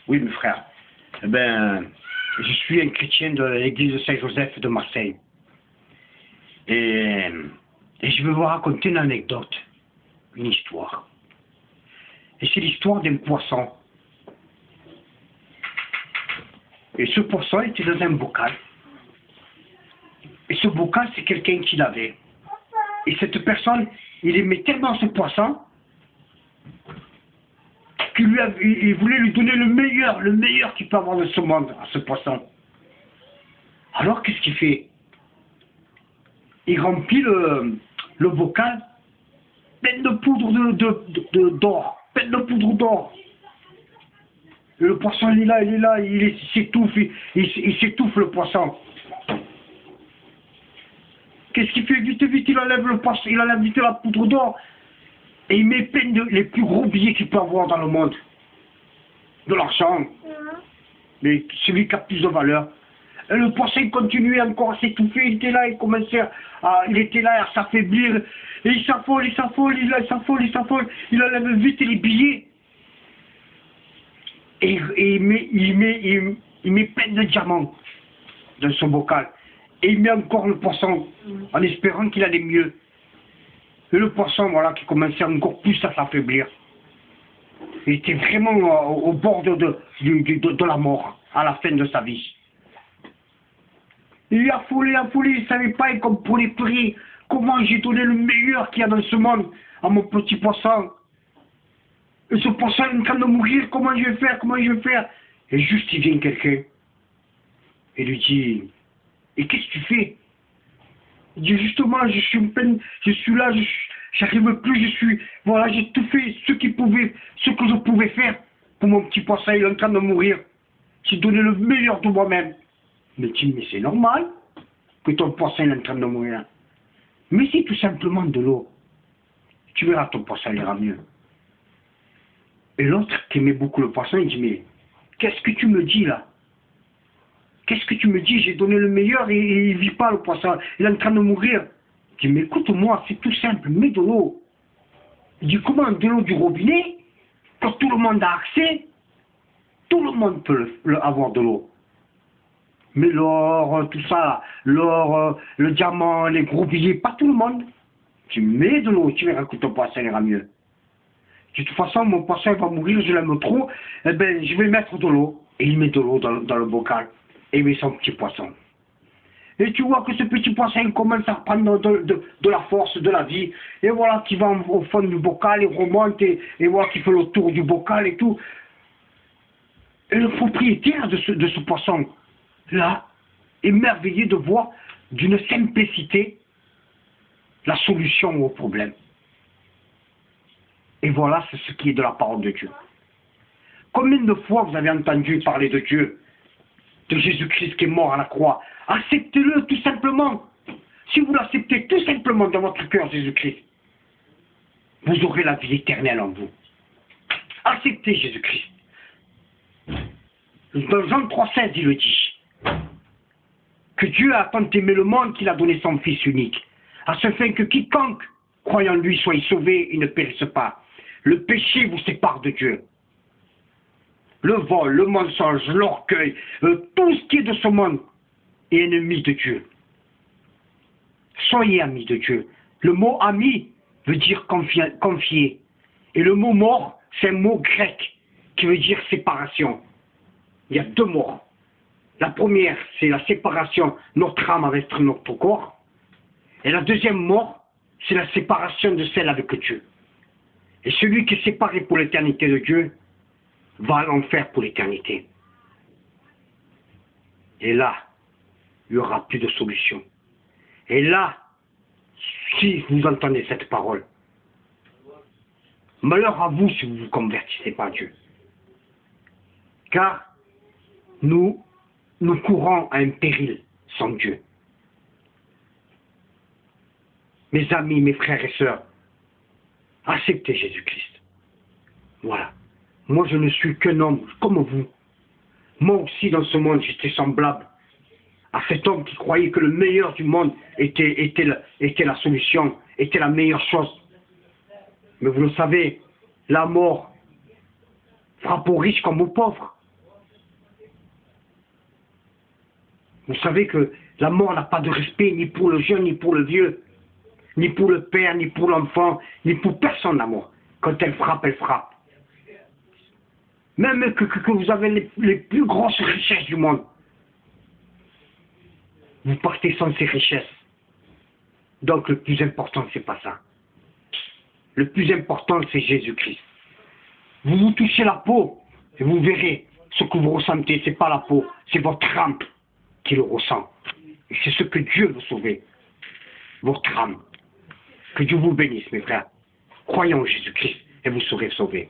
Oui, mes frères. Eh ben, je suis un chrétien de l'église de Saint-Joseph de Marseille. Et, et je vais vous raconter une anecdote, une histoire. Et c'est l'histoire d'un poisson. Et ce poisson était dans un bocal. Et ce bocal, c'est quelqu'un qui l'avait. Et cette personne, il aimait tellement ce poisson qu'il voulait lui donner le meilleur qu'il peut avoir de ce monde à ce poisson. Alors, qu'est-ce qu'il fait? Il remplit le bocal plein de poudre d'or, plein de poudre d'or. Et le poisson, il est là, il s'étouffe, il s'étouffe le poisson. Qu'est-ce qu'il fait? Vite, vite, il enlève le poisson, il enlève vite la poudre d'or. Et il met plein les plus gros billets qu'il peut avoir dans le monde. De l'argent. Mais celui qui a plus de valeur. Et le poisson continuait encore à s'étouffer, il était là, il était là à s'affaiblir. Et il s'affole, il enlève vite les billets. Et il met plein de diamants dans son bocal. Et il met encore le poisson en espérant qu'il allait mieux. Et le poisson, voilà, qui commençait encore plus à s'affaiblir. Il était vraiment au bord de la mort, à la fin de sa vie. Il est affolé, il ne savait pas, il comprenait plus comment j'ai donné le meilleur qu'il y a dans ce monde à mon petit poisson. Et ce poisson est en train de mourir, comment je vais faire? Et juste, il vient quelqu'un et lui dit, et qu'est-ce que tu fais? Il dit, justement, je suis en peine, je suis là, j'arrive plus, voilà, j'ai tout fait ce que je pouvais faire pour mon petit poisson, il est en train de mourir. J'ai donné le meilleur de moi-même. Mais tu dis, mais c'est normal que ton poisson est en train de mourir. Mais c'est tout simplement de l'eau. Tu verras, ton poisson ira mieux. Et l'autre qui aimait beaucoup le poisson, il dit, mais qu'est-ce que tu me dis là? Qu'est-ce que tu me dis? J'ai donné le meilleur et il ne vit pas le poisson. Il est en train de mourir. Il dit, mais écoute-moi, c'est tout simple, mets de l'eau. Il dit, comment? De l'eau du robinet? Quand tout le monde a accès, tout le monde peut avoir de l'eau. Mais l'or, tout ça, l'or, le diamant, les gros billets, pas tout le monde. Tu mets de l'eau, tu verras que ton poisson ira mieux. De toute façon, mon poisson va mourir, je l'aime trop, eh ben, je vais mettre de l'eau. Et il met de l'eau dans le bocal. Et il met son petit poisson. Et tu vois que ce petit poisson commence à prendre de la force, de la vie. Et voilà qu'il va au fond du bocal, il remonte, et voilà qu'il fait le tour du bocal et tout. Et le propriétaire de ce poisson, là, émerveillé de voir d'une simplicité la solution au problème. Et voilà, c'est ce qui est de la parole de Dieu. Combien de fois vous avez entendu parler de Dieu, de Jésus-Christ qui est mort à la croix? Acceptez-le tout simplement. Si vous l'acceptez tout simplement dans votre cœur, Jésus-Christ, vous aurez la vie éternelle en vous. Acceptez Jésus-Christ. Dans Jean 3,16, il le dit. Que Dieu a tant aimé le monde qu'il a donné son Fils unique, afin que quiconque croyant en lui soit sauvé et ne périsse pas. Le péché vous sépare de Dieu. Le vol, le mensonge, l'orgueil, tout ce qui est de ce monde est ennemi de Dieu. Soyez amis de Dieu. Le mot ami veut dire confier. Et le mot mort, c'est un mot grec qui veut dire séparation. Il y a deux morts. La première, c'est la séparation, notre âme avec notre corps. Et la deuxième mort, c'est la séparation de celle avec Dieu. Et celui qui est séparé pour l'éternité de Dieu va à l'enfer pour l'éternité. Et là, il n'y aura plus de solution. Et là, si vous entendez cette parole, malheur à vous si vous ne vous convertissez pas à Dieu. Car nous courons à un péril sans Dieu. Mes amis, mes frères et sœurs, acceptez Jésus-Christ. Voilà. Moi, je ne suis qu'un homme comme vous. Moi aussi, dans ce monde, j'étais semblable à cet homme qui croyait que le meilleur du monde était la solution, était la meilleure chose. Mais vous le savez, la mort frappe aux riches comme aux pauvres. Vous savez que la mort n'a pas de respect ni pour le jeune, ni pour le vieux, ni pour le père, ni pour l'enfant, ni pour personne, la mort. Quand elle frappe, elle frappe. Même que vous avez les plus grosses richesses du monde, vous partez sans ces richesses. Donc le plus important, c'est pas ça. Le plus important, c'est Jésus-Christ. Vous vous touchez la peau, et vous verrez ce que vous ressentez. C'est pas la peau, c'est votre âme qui le ressent. Et c'est ce que Dieu veut sauver. Votre âme. Que Dieu vous bénisse, mes frères. Croyons en Jésus-Christ et vous serez sauvés.